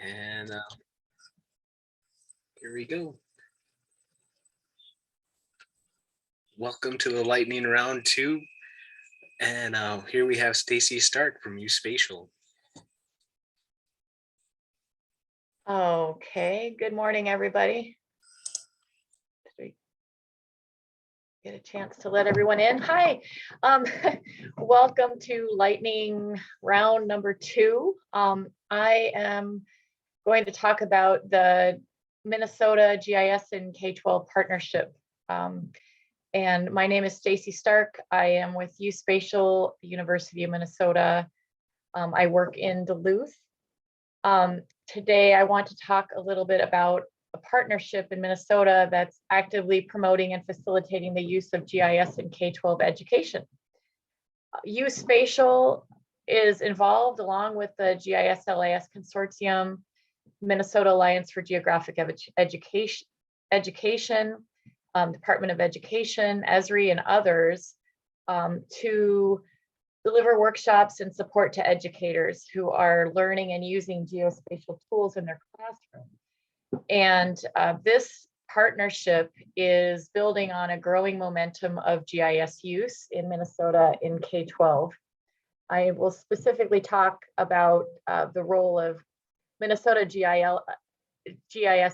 And here we go. Welcome to the lightning round 2. And here we have Stacey Stark from U-Spatial. Okay, good morning, everybody. Did we get a chance to let everyone in? Hi, welcome to lightning round number 2. I am going to talk about the Minnesota GIS and K-12 partnership. And my name is Stacey Stark. I am with U-Spatial, University of Minnesota. I work in Duluth. Today, I want to talk a little bit about a partnership in Minnesota that's actively promoting and facilitating the use of GIS in K-12 education. U-Spatial is involved along with the GIS LIS Consortium, Minnesota Alliance for Geographic Education, Department of Education, Esri, and others to deliver workshops and support to educators who are learning and using geospatial tools in their classroom. And this partnership is building on a growing momentum of GIS use in Minnesota in K-12. I will specifically talk about the role of Minnesota GIS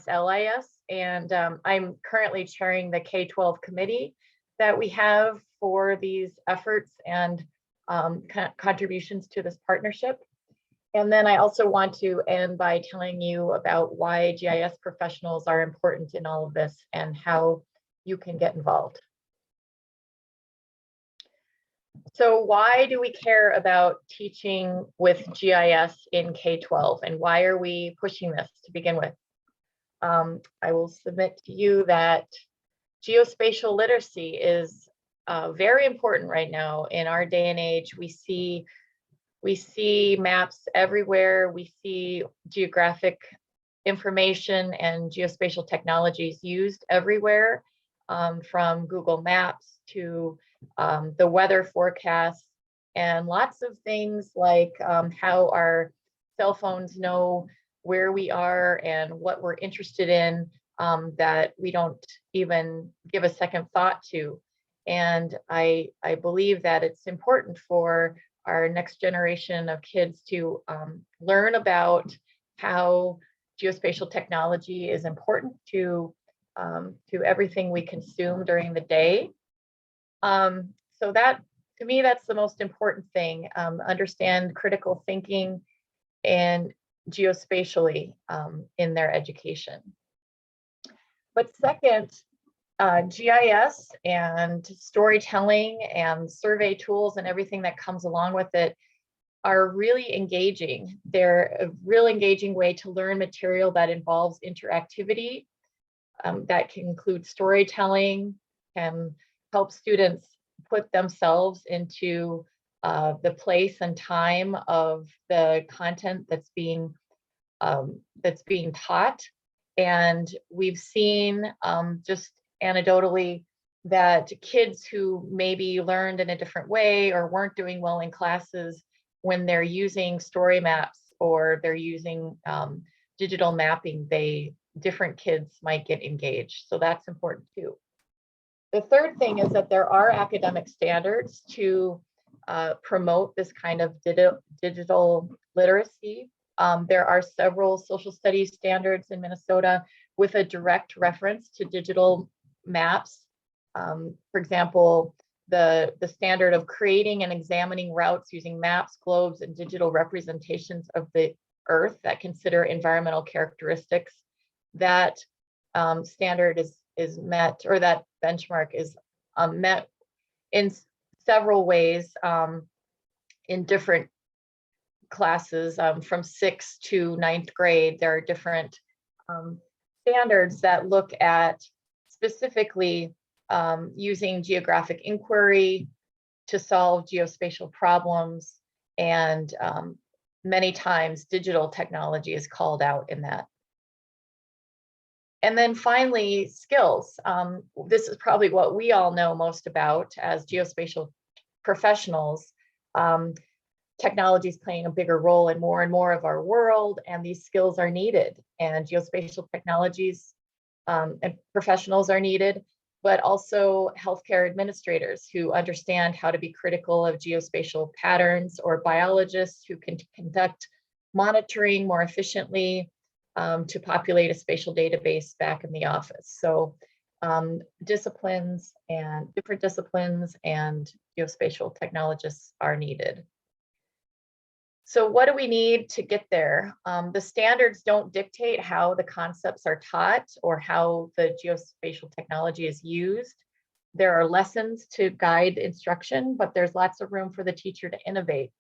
LIS, and I'm currently chairing the K-12 committee that we have for these efforts and contributions to this partnership. And then I also want to end by telling you about why GIS professionals are important in all of this and how you can get involved. So why do we care about teaching with GIS in K-12, and why are we pushing this to begin with? I will submit to you that geospatial literacy is very important right now in our day and age. We see maps everywhere. We see geographic information and geospatial technologies used everywhere, from Google Maps to the weather forecasts, and lots of things like how our cell phones know where we are and what we're interested in, that we don't even give a second thought to. And I believe that it's important for our next generation of kids to learn about how geospatial technology is important to everything we consume during the day. So that, to me, that's the most important thing. Understand critical thinking and geospatially in their education. But second, GIS and storytelling and survey tools and everything that comes along with it are really engaging. They're a real engaging way to learn material that involves interactivity, that can include storytelling, can help students put themselves into the place and time of the content that's being taught. And we've seen just anecdotally that kids who maybe learned in a different way or weren't doing well in classes, when they're using story maps or they're using digital mapping, different kids might get engaged. So that's important too. The third thing is that there are academic standards to promote this kind of digital literacy. There are several social studies standards in Minnesota with a direct reference to digital maps. For example, the standard of creating and examining routes using maps, globes, and digital representations of the Earth that consider environmental characteristics. That standard is met, or that benchmark is met in several ways in different classes. From 6th to 9th grade, there are different standards that look at specifically using geographic inquiry to solve geospatial problems, and many times digital technology is called out in that. And then finally, skills. This is probably what we all know most about as geospatial professionals. technology is playing a bigger role in more and more of our world, and these skills are needed, and geospatial technologies and professionals are needed, but also healthcare administrators who understand how to be critical of geospatial patterns, or biologists who can conduct monitoring more efficiently to populate a spatial database back in the office. So disciplines and different disciplines and geospatial technologists are needed. So what do we need to get there? The standards don't dictate how the concepts are taught or how the geospatial technology is used. There are lessons to guide instruction, but there's lots of room for the teacher to innovate.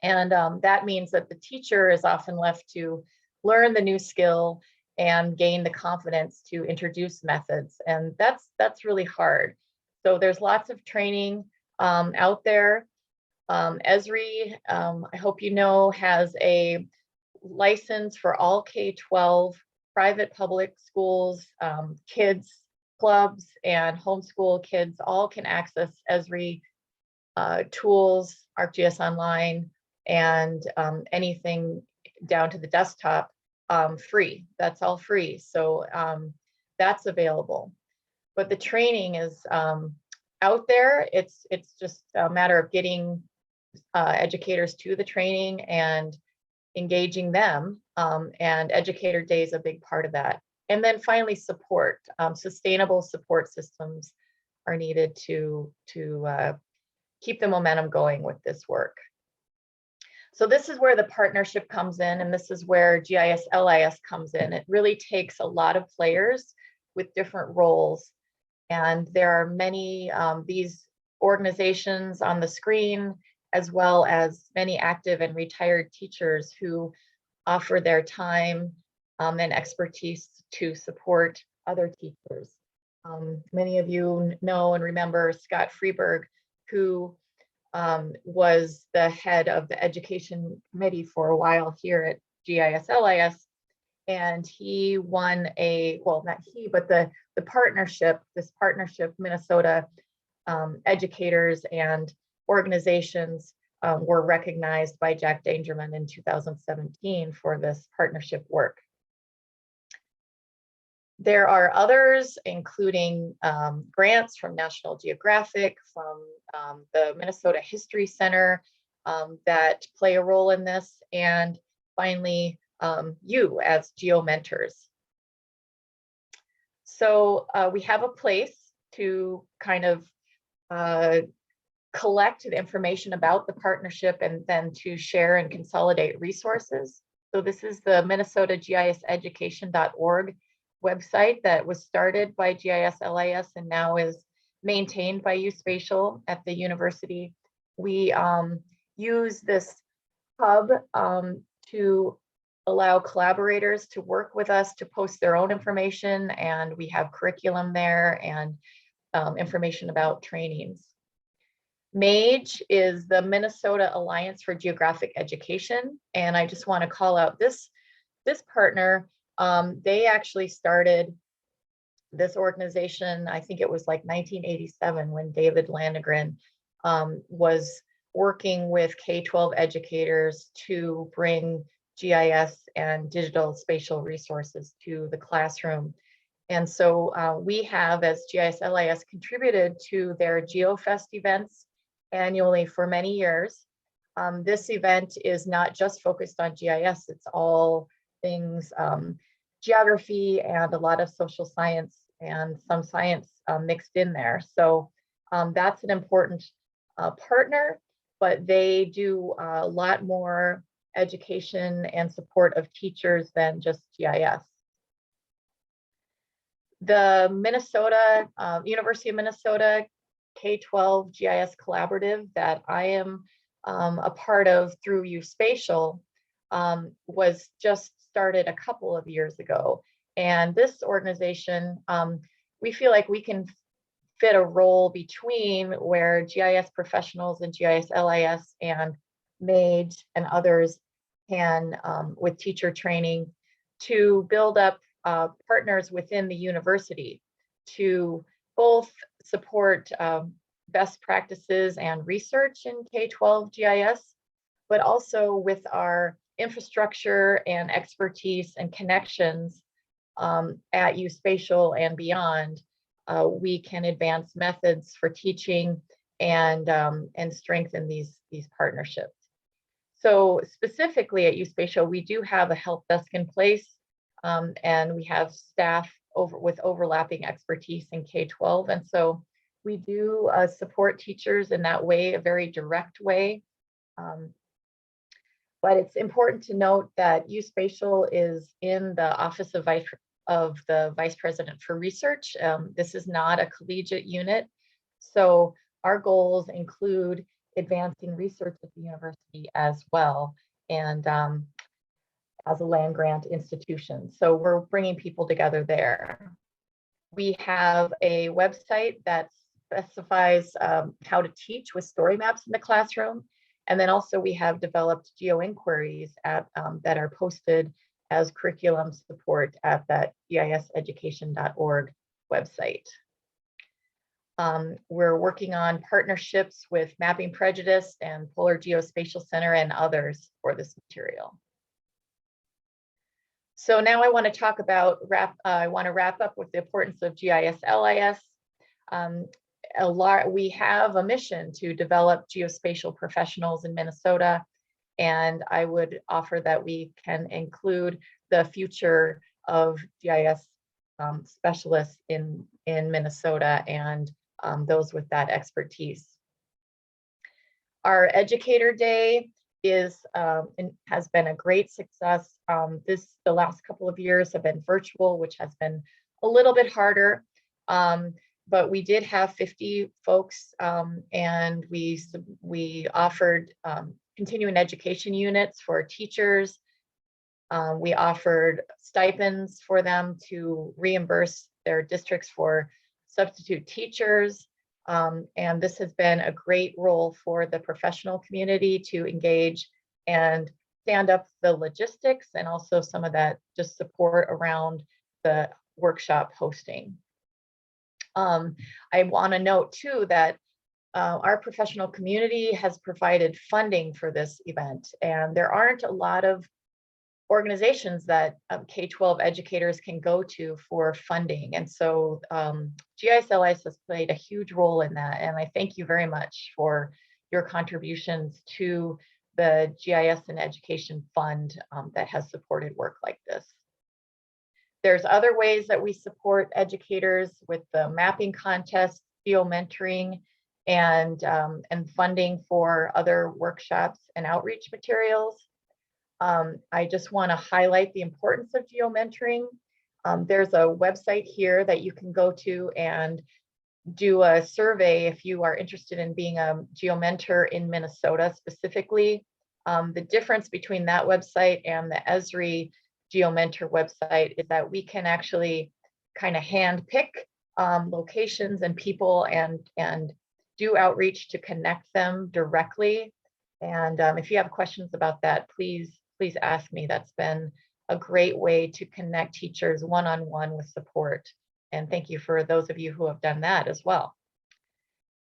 And that means that the teacher is often left to learn the new skill and gain the confidence to introduce methods. And that's really hard. So there's lots of training out there. Esri, I hope you know, has a license for all K-12 private public schools, kids, clubs, and homeschool kids all can access Esri tools, ArcGIS Online, and anything down to the desktop free. That's all free. So that's available. But the training is out there. It's just a matter of getting educators to the training and engaging them. And Educator Day is a big part of that. And then finally, support. Sustainable support systems are needed to keep the momentum going with this work. So this is where the partnership comes in, and this is where GIS LIS comes in. It really takes a lot of players with different roles. And there are many these organizations on the screen, as well as many active and retired teachers who offer their time and expertise to support other teachers. Many of you know and remember Scott Freeberg, who was the head of the education committee for a while here at GIS LIS. And he won a, well, not he, but the partnership, this partnership, Minnesota educators and organizations were recognized by Jack Dangerman in 2017 for this partnership work. There are others, including grants from National Geographic, from the Minnesota History Center that play a role in this, and finally, you as geomentors. So we have a place to kind of collect the information about the partnership and then to share and consolidate resources. So this is the minnesotagiseducation.org website that was started by GIS LIS and now is maintained by U-Spatial at the university. We use this hub to allow collaborators to work with us to post their own information, and we have curriculum there and information about trainings. MAGE is the Minnesota Alliance for Geographic Education, and I just want to call out this partner. They actually started this organization, I think it was like 1987, when David Landegren was working with K-12 educators to bring GIS and digital spatial resources to the classroom. And so we have, as GIS LIS, contributed to their GeoFest events annually for many years. This event is not just focused on GIS, it's all things geography and a lot of social science and some science mixed in there. So that's an important partner, but they do a lot more education and support of teachers than just GIS. The Minnesota, University of Minnesota K-12 GIS collaborative that I am a part of through U-Spatial was just started a couple of years ago. And this organization, we feel like we can fit a role between where GIS professionals and GIS LIS and MAGE and others can, with teacher training, to build up partners within the university to both support best practices and research in K-12 GIS, but also with our infrastructure and expertise and connections at U-Spatial and beyond, we can advance methods for teaching and strengthen these partnerships. So specifically at U-Spatial, we do have a help desk in place, and we have staff with overlapping expertise in K-12. And so we do support teachers in that way, a very direct way. But it's important to note that U-Spatial is in the Office of the Vice President for Research. This is not a collegiate unit. So our goals include advancing research at the university as well, and as a land grant institution. So we're bringing people together there. We have a website that specifies how to teach with story maps in the classroom. And then also we have developed geo inquiries that are posted as curriculum support at that giseducation.org website. We're working on partnerships with Mapping Prejudice and Polar Geospatial Center and others for this material. So now I want to talk about I want to wrap up with the importance of GIS LIS. We have a mission to develop geospatial professionals in Minnesota, and I would offer that we can include the future of GIS specialists in Minnesota and those with that expertise. Our Educator Day has been a great success. The last couple of years have been virtual, which has been a little bit harder. But we did have 50 folks, and we offered continuing education units for teachers. We offered stipends for them to reimburse their districts for substitute teachers. And this has been a great role for the professional community to engage and stand up the logistics and also some of that just support around the workshop hosting. I want to note too that our professional community has provided funding for this event, and there aren't a lot of organizations that K-12 educators can go to for funding. And so GIS LIS has played a huge role in that. And I thank you very much for your contributions to the GIS and Education Fund that has supported work like this. There's other ways that we support educators with the mapping contest, geomentoring, and funding for other workshops and outreach materials. I just want to highlight the importance of geomentoring. There's a website here that you can go to and do a survey if you are interested in being a geomentor in Minnesota specifically. The difference between that website and the Esri geomentor website is that we can actually kind of hand pick locations and people and do outreach to connect them directly. And if you have questions about that, please ask me. That's been a great way to connect teachers one-on-one with support. And thank you for those of you who have done that as well.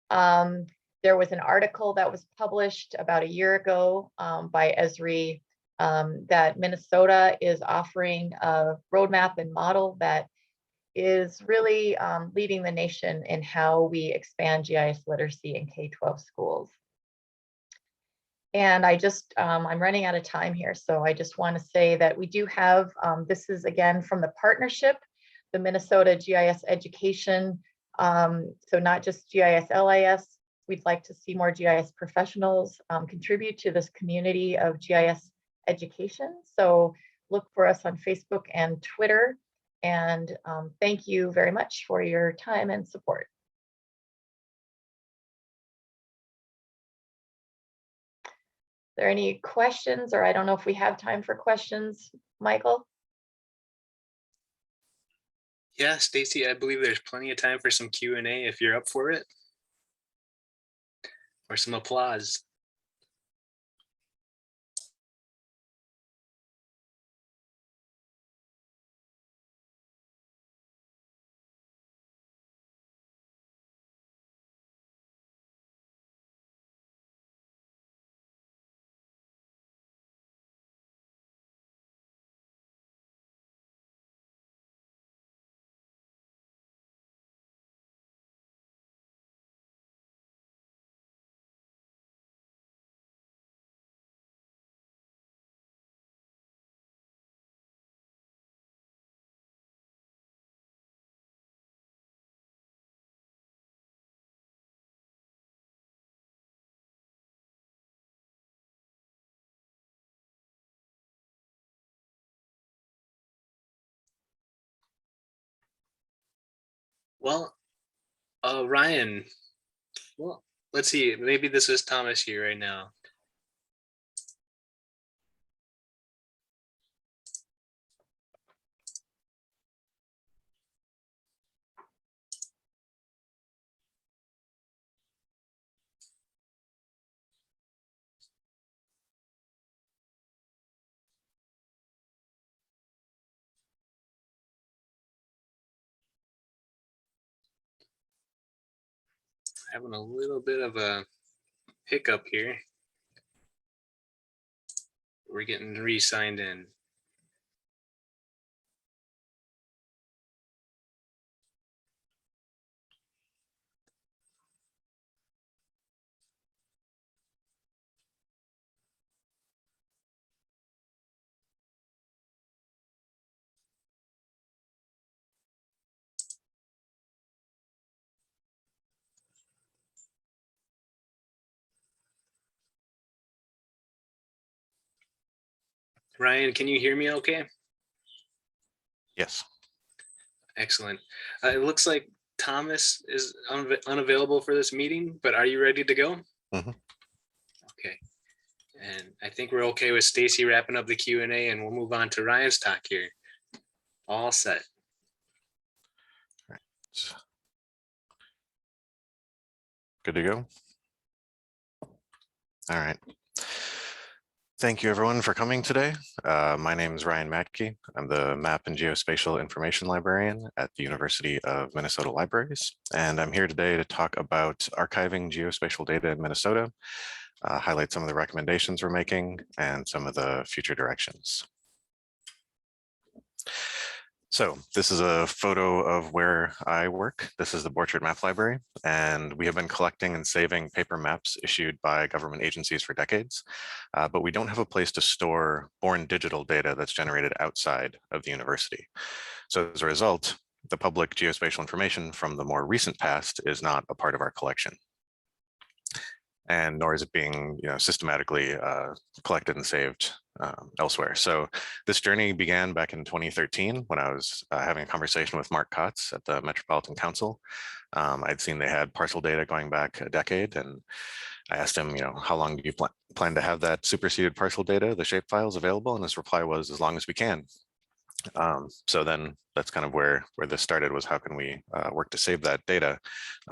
There was an article that was published about a year ago by Esri that Minnesota is offering a roadmap and model that is really leading the nation in how we expand GIS literacy in K-12 schools. And I'm running out of time here, so I just want to say that we do have, this is again from the partnership, the Minnesota GIS Education. So not just GIS LIS, we'd like to see more GIS professionals contribute to this community of GIS education. So look for us on Facebook and Twitter. And thank you very much for your time and support. Are there any questions, or I don't know if we have time for questions, Michael? Yeah, Stacey, I believe there's plenty of time for some Q&A if you're up for it. Or some applause. Well, Ryan, well, let's see. Maybe this is Thomas here right now. Having a little bit of a hiccup here. We're getting re-signed in. Ryan, can you hear me okay? Yes. Excellent. It looks like Thomas is unavailable for this meeting, but are you ready to go? Mhm. Okay. And I think we're okay with Stacey wrapping up the Q&A, and we'll move on to Ryan's talk here. All set. Good to go. All right. Thank you everyone for coming today. My name is Ryan Matke. I'm the Map and Geospatial Information Librarian at the University of Minnesota Libraries. And I'm here today to talk about archiving geospatial data in Minnesota, highlight some of the recommendations we're making and some of the future directions. So this is a photo of where I work. This is the Borchard Map Library, and we have been collecting and saving paper maps issued by government agencies for decades, but we don't have a place to store born digital data that's generated outside of the university. So as a result, the public geospatial information from the more recent past is not a part of our collection, and nor is it being systematically collected and saved elsewhere. So this journey began back in 2013 when I was having a conversation with Mark Kotz at the Metropolitan Council. I'd seen they had parcel data going back a decade, and I asked him, how long do you plan to have that superseded parcel data, the shape files available? And his reply was, as long as we can. So then that's kind of where this started, was how can we work to save that data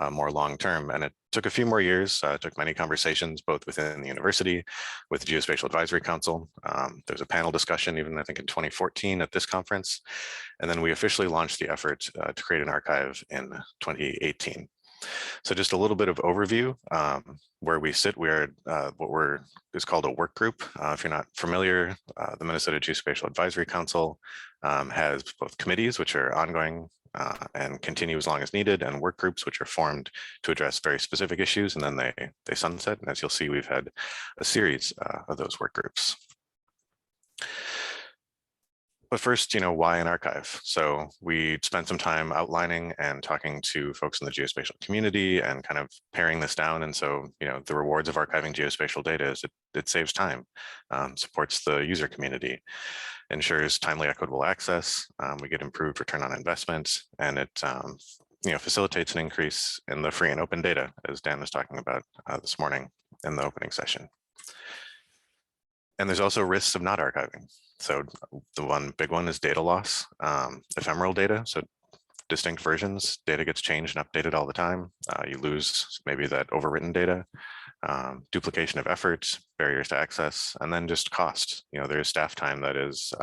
more long term. And it took a few more years. It took many conversations, both within the university, with the Geospatial Advisory Council. There was a panel discussion, even I think in 2014 at this conference. And then we officially launched the effort to create an archive in 2018. So just a little bit of overview. Where we sit, we're what is called a work group. If you're not familiar, the Minnesota Geospatial Advisory Council has both committees, which are ongoing and continue as long as needed, and work groups, which are formed to address very specific issues, and then they sunset. And as you'll see, we've had a series of those work groups. But first, why an archive? So we spent some time outlining and talking to folks in the geospatial community and kind of paring this down. And so, the rewards of archiving geospatial data is it saves time, supports the user community, ensures timely, equitable access. We get improved return on investment, and it facilitates an increase in the free and open data, as Dan was talking about this morning in the opening session. And there's also risks of not archiving. So the one big one is data loss, ephemeral data. So distinct versions, data gets changed and updated all the time. You lose maybe that overwritten data, duplication of efforts, barriers to access, and then just cost. There's staff time that is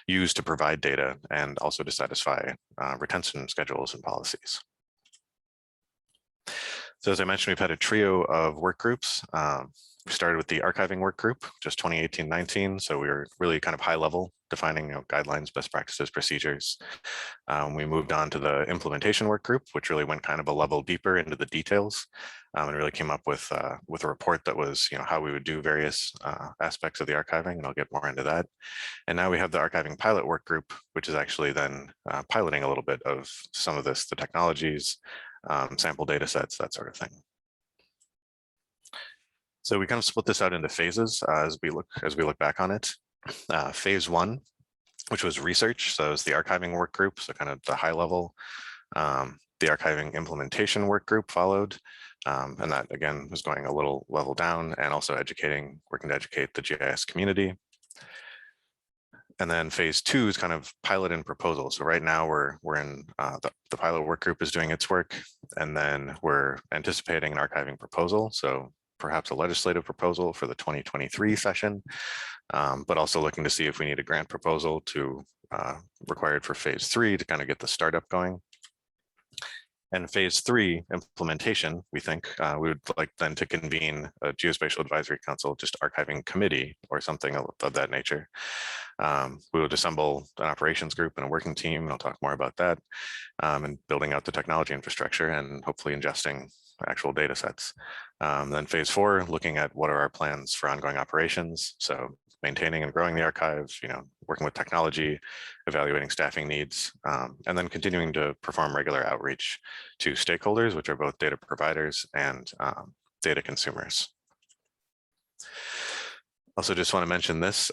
used to provide data and also to satisfy retention schedules and policies. So as I mentioned, we've had a trio of work groups. We started with the archiving work group, just 2018-19. So we were really kind of high level, defining guidelines, best practices, procedures. We moved on to the implementation work group, which really went kind of a level deeper into the details, and really came up with a report that was how we would do various aspects of the archiving, and I'll get more into that. And now we have the archiving pilot work group, which is actually then piloting a little bit of some of this, the technologies, sample data sets, that sort of thing. So we kind of split this out into phases as we look back on it. Phase one, which was research, so it's the archiving work group, so kind of the high level The archiving implementation work group followed. And that again was going a little level down and also working to educate the GIS community. And then phase 2 is kind of pilot and proposal. So right now we're in the pilot work group is doing its work, and then we're anticipating an archiving proposal. So perhaps a legislative proposal for the 2023 session, but also looking to see if we need a grant proposal required for phase 3 to kind of get the startup going. And phase 3 implementation, we think we would like then to convene a geospatial advisory council, just archiving committee or something of that nature. We would assemble an operations group and a working team, and I'll talk more about that, and building out the technology infrastructure and hopefully ingesting actual data sets. Then phase 4, looking at what are our plans for ongoing operations. So maintaining and growing the archive, working with technology, evaluating staffing needs, and then continuing to perform regular outreach to stakeholders, which are both data providers and data consumers. Also just want to mention this,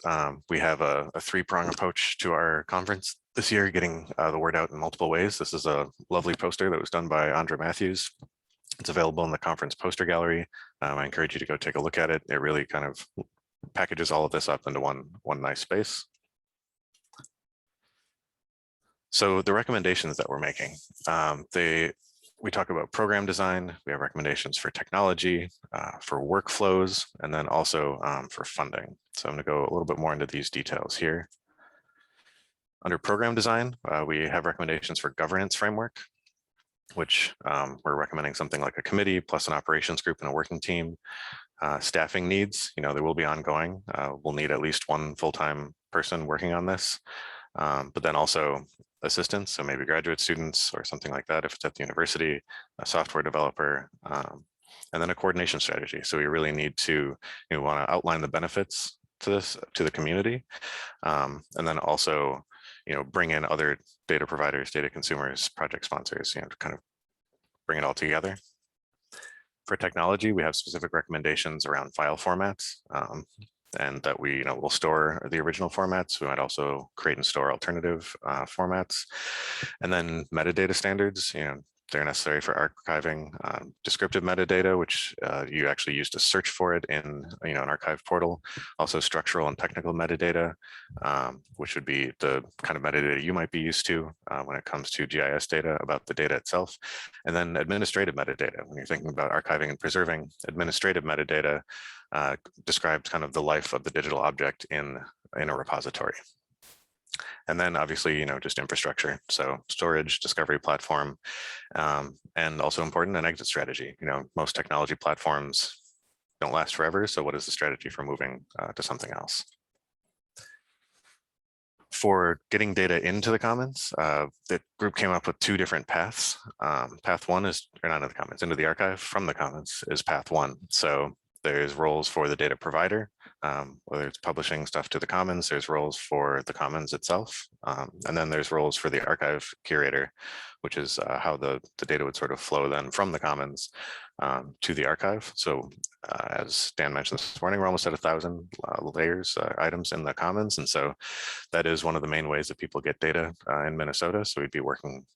we have a 3-prong approach to our conference this year, getting the word out in multiple ways. This is a lovely poster that was done by Andra Matthews. It's available in the conference poster gallery. I encourage you to go take a look at it. It really kind of packages all of this up into one nice space. So the recommendations that we're making, we talk about program design, we have recommendations for technology, for workflows, and then also for funding. So I'm going to go a little bit more into these details here. Under program design, we have recommendations for governance framework, which we're recommending something like a committee plus an operations group and a working team. Staffing needs, they will be ongoing. We'll need at least one full-time person working on this, but then also assistants, so maybe graduate students or something like that if it's at the university, a software developer, and then a coordination strategy. So we really need to want to outline the benefits to the community, and then also bring in other data providers, data consumers, project sponsors, to kind of bring it all together. For technology, we have specific recommendations around file formats, and that we will store the original formats. We might also create and store alternative formats. And then metadata standards, they're necessary for archiving descriptive metadata, which you actually use to search for it in an archive portal. Also structural and technical metadata, which would be the kind of metadata you might be used to when it comes to GIS data about the data itself. And then administrative metadata. When you're thinking about archiving and preserving, administrative metadata describes kind of the life of the digital object in a repository. And then obviously, just infrastructure. So storage, discovery platform, and also important, an exit strategy. Most technology platforms don't last forever. So what is the strategy for moving to something else? For getting data into the commons, the group came up with 2 different paths. Path 1 is, or not into the commons, into the archive from the commons is path 1. So there's roles for the data provider, whether it's publishing stuff to the commons, there's roles for the commons itself. And then there's roles for the archive curator, which is how the data would sort of flow then from the commons to the archive. So as Dan mentioned this morning, we're almost at 1,000 layers, items in the commons. And so that is one of the main ways that people get data in Minnesota. So we'd be working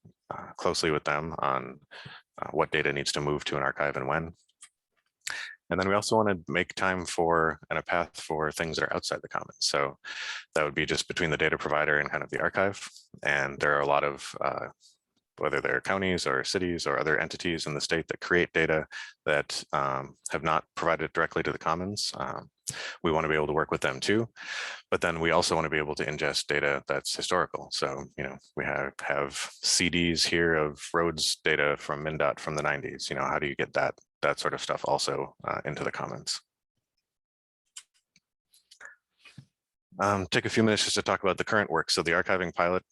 closely with them on what data needs to move to an archive and when. And then we also want to make time for and a path for things that are outside the commons. So that would be just between the data provider and kind of the archive. And there are a lot of, whether they're counties or cities or other entities in the state that create data that have not provided directly to the commons. We want to be able to work with them too. But then we also want to be able to ingest data that's historical. So, we have CDs here of roads data from MnDOT from the 90s. How do you get that sort of stuff also into the commons? Take a few minutes just to talk about the current work. So the archiving pilot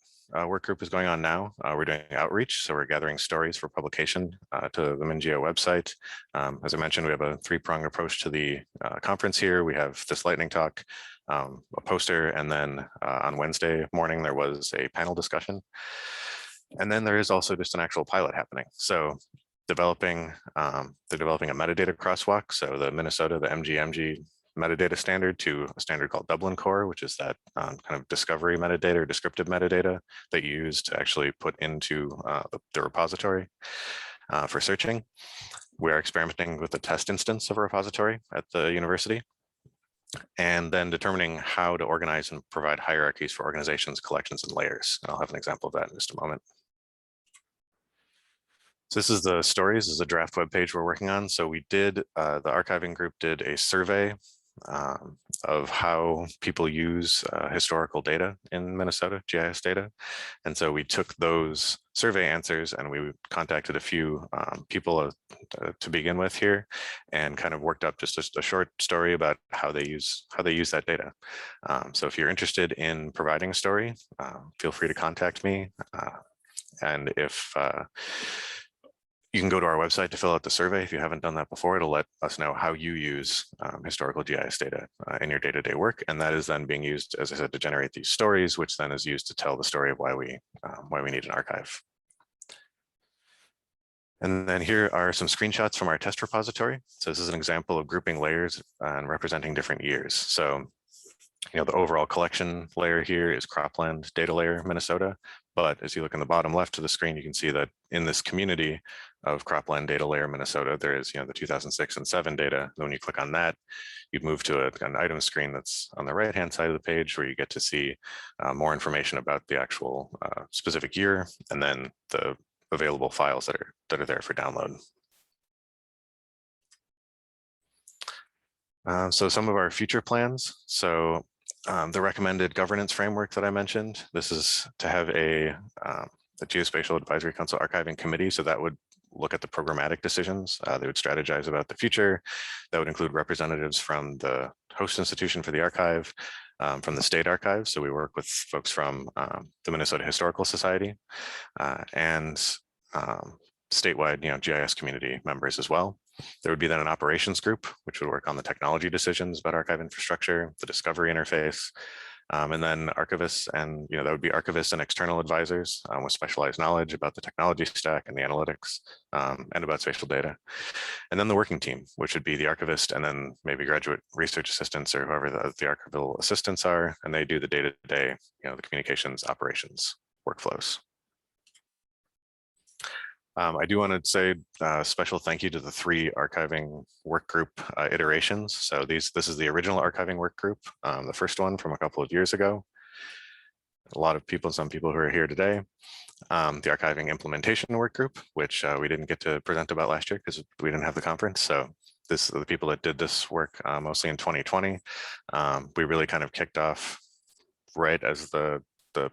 work group is going on now. We're doing outreach, so we're gathering stories for publication to the MN GIS website. As I mentioned, we have a 3-pronged approach to the conference here. We have this lightning talk, a poster, and then on Wednesday morning there was a panel discussion. And then there is also just an actual pilot happening. So they're developing a metadata crosswalk. So the Minnesota, the MGMG metadata standard to a standard called Dublin Core, which is that kind of discovery metadata or descriptive metadata that you use to actually put into the repository for searching. We're experimenting with a test instance of a repository at the university, and then determining how to organize and provide hierarchies for organizations, collections, and layers. And I'll have an example of that in just a moment. So this is the stories, this is a draft web page we're working on. So we did, the archiving group did a survey of how people use historical data in Minnesota, GIS data. And so we took those survey answers and we contacted a few people to begin with here, and kind of worked up just a short story about how they use that data. So if you're interested in providing a story, feel free to contact me. And if you can go to our website to fill out the survey. If you haven't done that before, it'll let us know how you use historical GIS data in your day-to-day work. And that is then being used, as I said, to generate these stories, which then is used to tell the story of why we need an archive. And then here are some screenshots from our test repository. So this is an example of grouping layers and representing different years. So, the overall collection layer here is cropland data layer, Minnesota. But as you look in the bottom left of the screen, you can see that in this community of cropland data layer, Minnesota, there is, the 2006 and 7 data. And when you click on that, you'd move to an item screen that's on the right-hand side of the page, where you get to see more information about the actual specific year, and then the available files that are there for download. So some of our future plans. So the recommended governance framework that I mentioned, this is to have a Geospatial Advisory Council Archiving Committee. So that would look at the programmatic decisions. They would strategize about the future. That would include representatives from the host institution for the archive, from the state archives. So we work with folks from the Minnesota Historical Society and statewide, GIS community members as well. There would be then an operations group, which would work on the technology decisions about archive infrastructure, the discovery interface, and then archivists, and that would be archivists and external advisors with specialized knowledge about the technology stack and the analytics and about spatial data. And then the working team, which would be the archivist and then maybe graduate research assistants or whoever the archival assistants are, and they do the day-to-day, the communications operations workflows. I do want to say a special thank you to the 3 archiving work group iterations. So this is the original archiving work group, the first one from a couple of years ago. A lot of people, some people who are here today. The archiving implementation work group, which we didn't get to present about last year because we didn't have the conference. So this are the people that did this work mostly in 2020. We really kind of kicked off right as the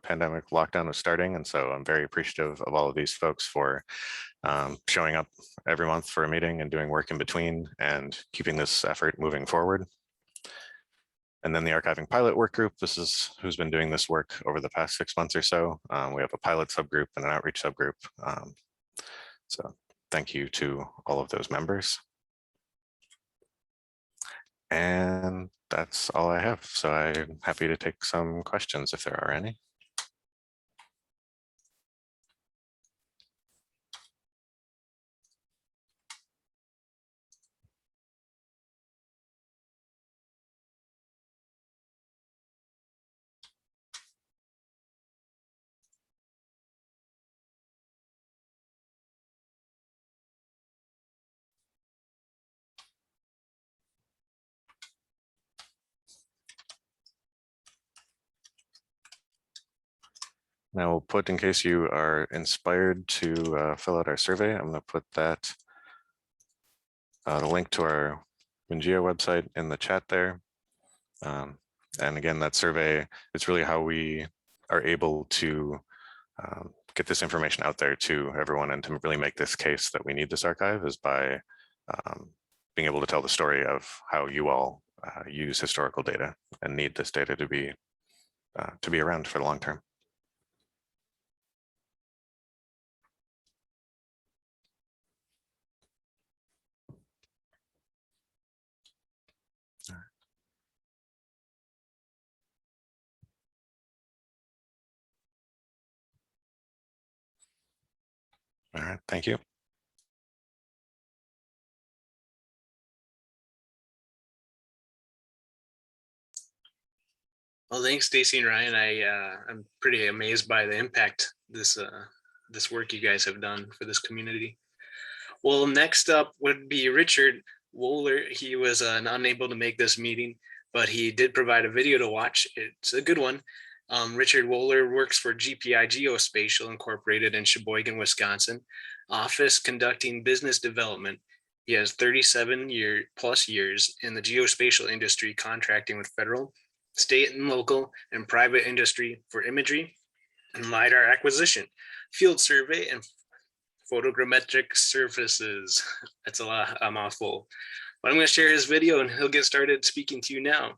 pandemic lockdown was starting. And so I'm very appreciative of all of these folks for showing up every month for a meeting and doing work in between and keeping this effort moving forward. And then the archiving pilot work group, this is who's been doing this work over the past 6 months or so. We have a pilot subgroup and an outreach subgroup. So thank you to all of those members. And that's all I have. So I'm happy to take some questions if there are any. Now we'll put, in case you are inspired to fill out our survey, I'm going to put that the link to our MN GIS website in the chat there. And again, that survey is really how we are able to get this information out there to everyone, and to really make this case that we need this archive is by being able to tell the story of how you all use historical data and need this data to be around for the long term. All right, thank you. Well, thanks, Stacey and Ryan. I'm pretty amazed by the impact this work you guys have done for this community. Well, next up would be Richard Wohler. He was unable to make this meeting, but he did provide a video to watch. It's a good one. Richard Wohler works for GPI Geospatial Incorporated in Sheboygan, Wisconsin, office conducting business development. He has 37 plus years in the geospatial industry, contracting with federal, state and local, and private industry for imagery and LiDAR acquisition, field survey, and photogrammetric surfaces. That's a mouthful. But I'm going to share his video and he'll get started speaking to you now.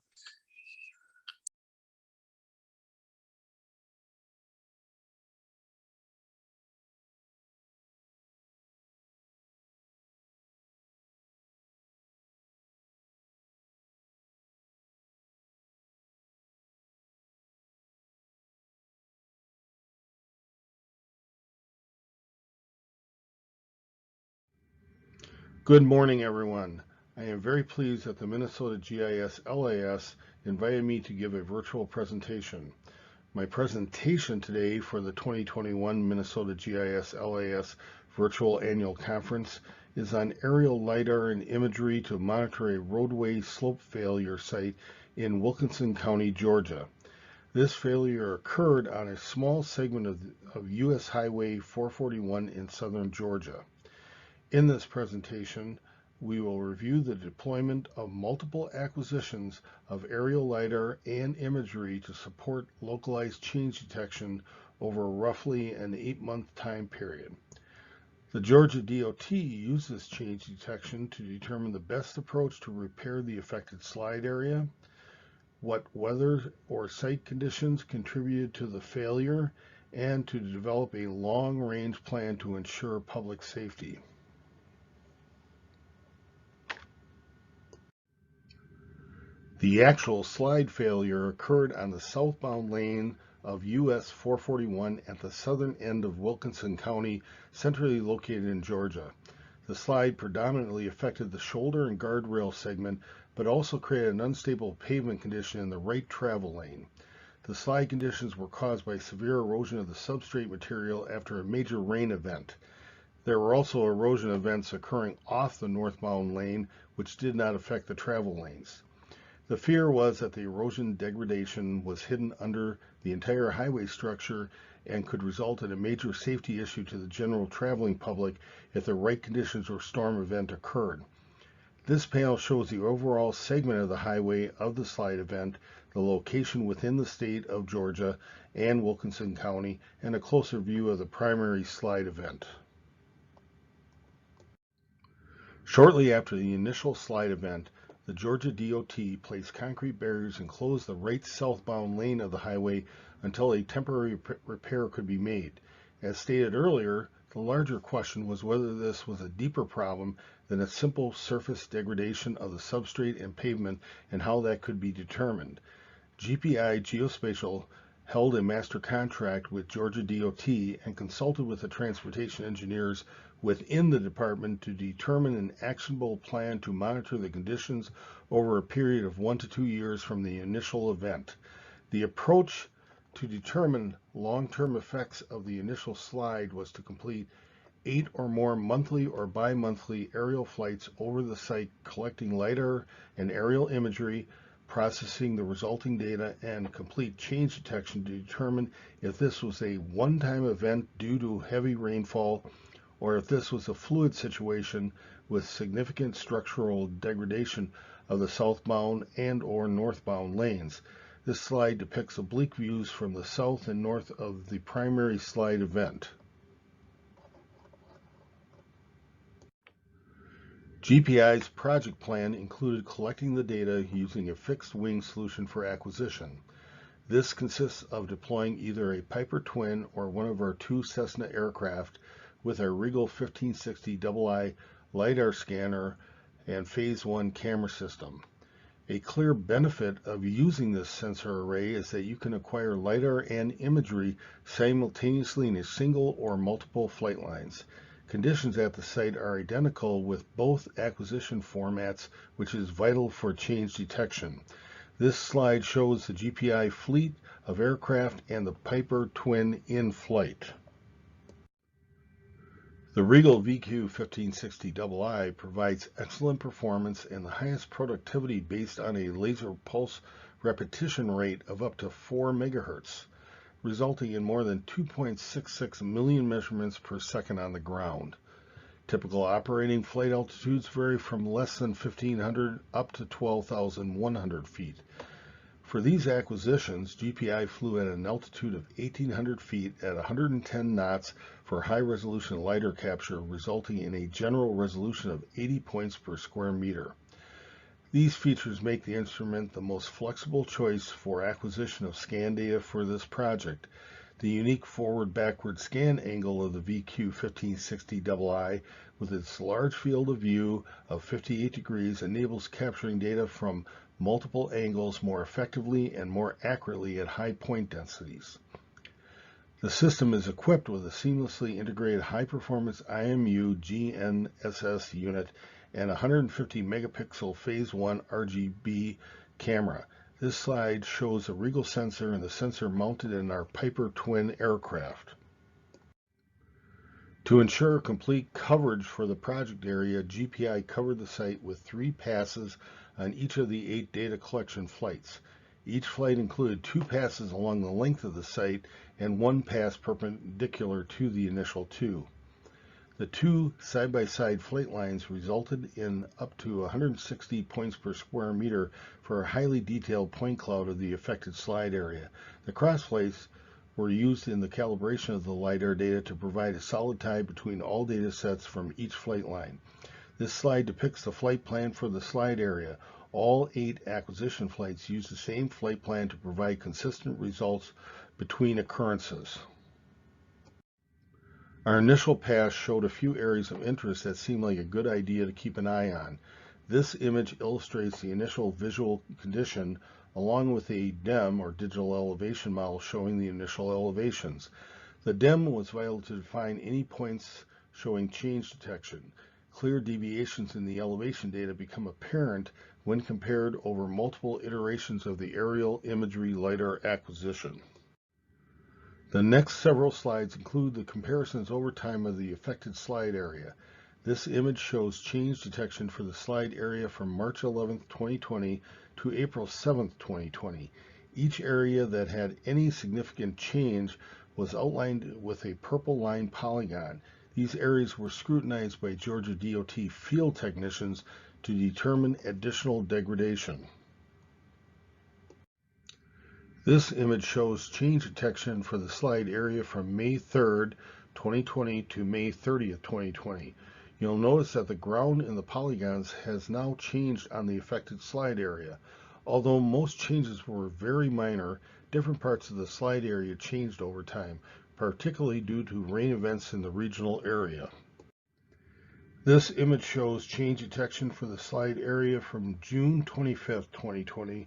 Good morning, everyone. I am very pleased that the Minnesota GIS LIS invited me to give a virtual presentation. My presentation today for the 2021 Minnesota GIS LIS Virtual Annual Conference is on aerial LiDAR and imagery to monitor a roadway slope failure site in Wilkinson County, Georgia. This failure occurred on a small segment of U.S. Highway 441 in southern Georgia. In this presentation, we will review the deployment of multiple acquisitions of aerial LiDAR and imagery to support localized change detection over roughly an 8-month time period. The Georgia DOT uses change detection to determine the best approach to repair the affected slide area, what weather or site conditions contributed to the failure, and to develop a long-range plan to ensure public safety. The actual slide failure occurred on the southbound lane of US 441 at the southern end of Wilkinson County, centrally located in Georgia. The slide predominantly affected the shoulder and guardrail segment, but also created an unstable pavement condition in the right travel lane. The slide conditions were caused by severe erosion of the substrate material after a major rain event. There were also erosion events occurring off the northbound lane, which did not affect the travel lanes. The fear was that the erosion degradation was hidden under the entire highway structure and could result in a major safety issue to the general traveling public if the right conditions or storm event occurred. This panel shows the overall segment of the highway of the slide event, the location within the state of Georgia and Wilkinson County, and a closer view of the primary slide event. Shortly after the initial slide event, the Georgia DOT placed concrete barriers and closed the right southbound lane of the highway until a temporary repair could be made. As stated earlier, the larger question was whether this was a deeper problem than a simple surface degradation of the substrate and pavement and how that could be determined. GPI Geospatial held a master contract with Georgia DOT and consulted with the transportation engineers within the department to determine an actionable plan to monitor the conditions over a period of 1 to 2 years from the initial event. The approach to determine long-term effects of the initial slide was to complete 8 or more monthly or bi-monthly aerial flights over the site, collecting LiDAR and aerial imagery, processing the resulting data, and complete change detection to determine if this was a one-time event due to heavy rainfall or if this was a fluid situation with significant structural degradation of the southbound and or northbound lanes. This slide depicts oblique views from the south and north of the primary slide event. GPI's project plan included collecting the data using a fixed wing solution for acquisition. This consists of deploying either a Piper Twin or one of our 2 Cessna aircraft with our Regal 1560 II LiDAR scanner and Phase 1 camera system. A clear benefit of using this sensor array is that you can acquire LiDAR and imagery simultaneously in a single or multiple flight lines. Conditions at the site are identical with both acquisition formats, which is vital for change detection. This slide shows the GPI fleet of aircraft and the Piper twin in flight. The Regal VQ-1560II provides excellent performance and the highest productivity based on a laser pulse repetition rate of up to 4 MHz, resulting in more than 2.66 million measurements per second on the ground. Typical operating flight altitudes vary from less than 1,500 up to 12,100 feet. For these acquisitions, GPI flew at an altitude of 1,800 feet at 110 knots for high-resolution LiDAR capture, resulting in a general resolution of 80 points per square meter. These features make the instrument the most flexible choice for acquisition of scan data for this project. The unique forward-backward scan angle of the VQ-1560II with its large field of view of 58 degrees enables capturing data from multiple angles more effectively and more accurately at high point densities. The system is equipped with a seamlessly integrated high-performance IMU GNSS unit and a 150 megapixel Phase 1 RGB camera. This slide shows a Regal sensor and the sensor mounted in our Piper twin aircraft. To ensure complete coverage for the project area, GPI covered the site with 3 passes on each of the 8 data collection flights. Each flight included 2 passes along the length of the site and 1 pass perpendicular to the initial 2. The 2 side-by-side flight lines resulted in up to 160 points per square meter for a highly detailed point cloud of the affected slide area. The cross flights were used in the calibration of the LiDAR data to provide a solid tie between all data sets from each flight line. This slide depicts the flight plan for the slide area. All 8 acquisition flights use the same flight plan to provide consistent results between occurrences. Our initial pass showed a few areas of interest that seemed like a good idea to keep an eye on. This image illustrates the initial visual condition along with a DEM or digital elevation model showing the initial elevations. The DEM was vital to define any points showing change detection. Clear deviations in the elevation data become apparent when compared over multiple iterations of the aerial imagery LiDAR acquisition. The next several slides include the comparisons over time of the affected slide area. This image shows change detection for the slide area from March 11, 2020 to April 7, 2020. Each area that had any significant change was outlined with a purple line polygon. These areas were scrutinized by Georgia DOT field technicians to determine additional degradation. This image shows change detection for the slide area from May 3rd, 2020 to May 30th, 2020. You'll notice that the ground in the polygons has now changed on the affected slide area. Although most changes were very minor, different parts of the slide area changed over time, particularly due to rain events in the regional area. This image shows change detection for the slide area from June 25th, 2020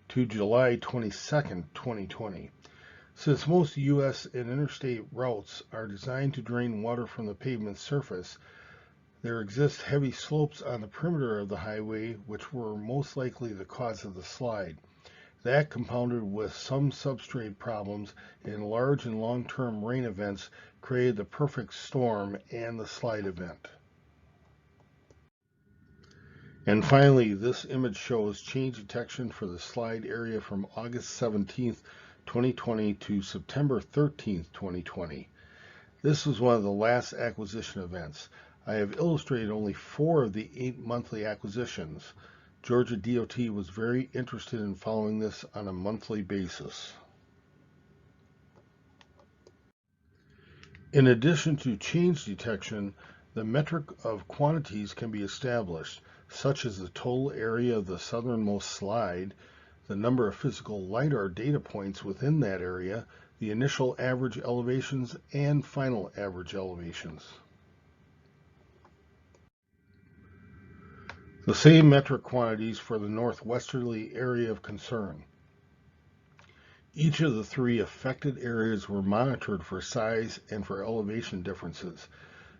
to July 22nd, 2020. Since most U.S. and interstate routes are designed to drain water from the pavement surface, there exist heavy slopes on the perimeter of the highway which were most likely the cause of the slide. That, compounded with some substrate problems and large and long-term rain events, created the perfect storm and the slide event. And finally, this image shows change detection for the slide area from August 17th, 2020 to September 13th, 2020. This was one of the last acquisition events. I have illustrated only 4 of the 8 monthly acquisitions. Georgia DOT was very interested in following this on a monthly basis. In addition to change detection, the metric of quantities can be established, such as the total area of the southernmost slide, the number of physical LiDAR data points within that area, the initial average elevations, and final average elevations. The same metric quantities for the northwesterly area of concern. Each of the 3 affected areas were monitored for size and for elevation differences.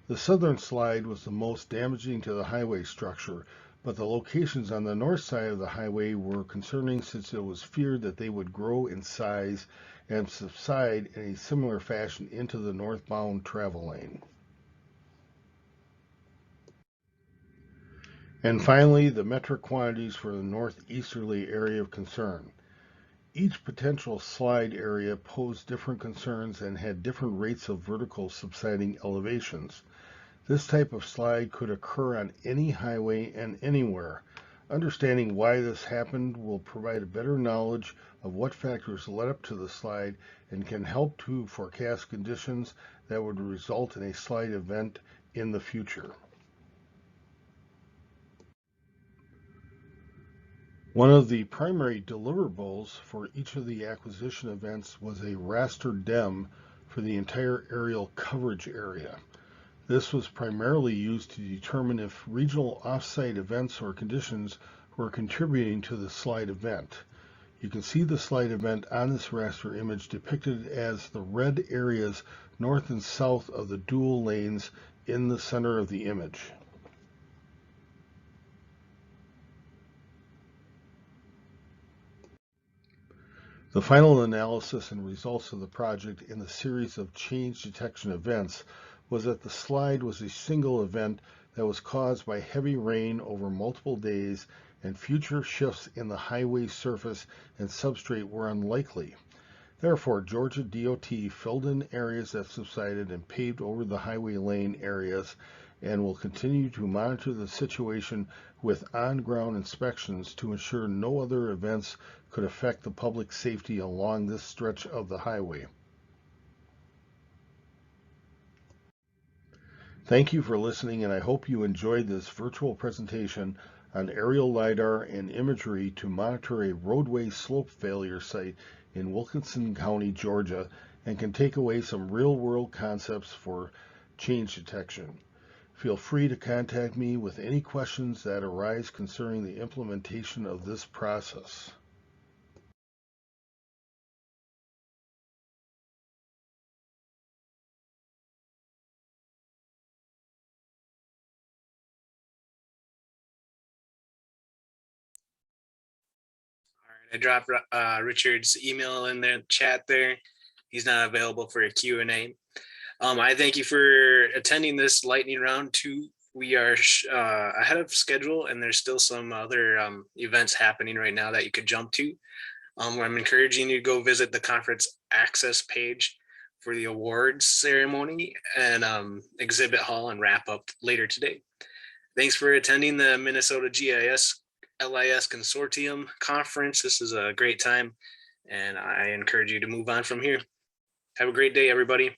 The southern slide was the most damaging to the highway structure, but the locations on the north side of the highway were concerning since it was feared that they would grow in size and subside in a similar fashion into the northbound travel lane. And finally, the metric quantities for the northeasterly area of concern. Each potential slide area posed different concerns and had different rates of vertical subsiding elevations. This type of slide could occur on any highway and anywhere. Understanding why this happened will provide a better knowledge of what factors led up to the slide and can help to forecast conditions that would result in a slide event in the future. One of the primary deliverables for each of the acquisition events was a raster DEM for the entire aerial coverage area. This was primarily used to determine if regional offsite events or conditions were contributing to the slide event. You can see the slide event on this raster image depicted as the red areas north and south of the dual lanes in the center of the image. The final analysis and results of the project in the series of change detection events was that the slide was a single event that was caused by heavy rain over multiple days, and future shifts in the highway surface and substrate were unlikely. Therefore, Georgia DOT filled in areas that subsided and paved over the highway lane areas, and will continue to monitor the situation with on-ground inspections to ensure no other events could affect the public safety along this stretch of the highway. Thank you for listening, and I hope you enjoyed this virtual presentation on aerial LiDAR and imagery to monitor a roadway slope failure site in Wilkinson County, Georgia, and can take away some real-world concepts for change detection. Feel free to contact me with any questions that arise concerning the implementation of this process. I dropped Richard's email in the chat there. He's not available for a Q&A. I thank you for attending this lightning round 2. We are ahead of schedule, and there's still some other events happening right now that you could jump to. I'm encouraging you to go visit the conference access page for the awards ceremony and exhibit hall and wrap up later today. Thanks for attending the Minnesota GIS LIS Consortium conference. This is a great time, and I encourage you to move on from here. Have a great day, everybody.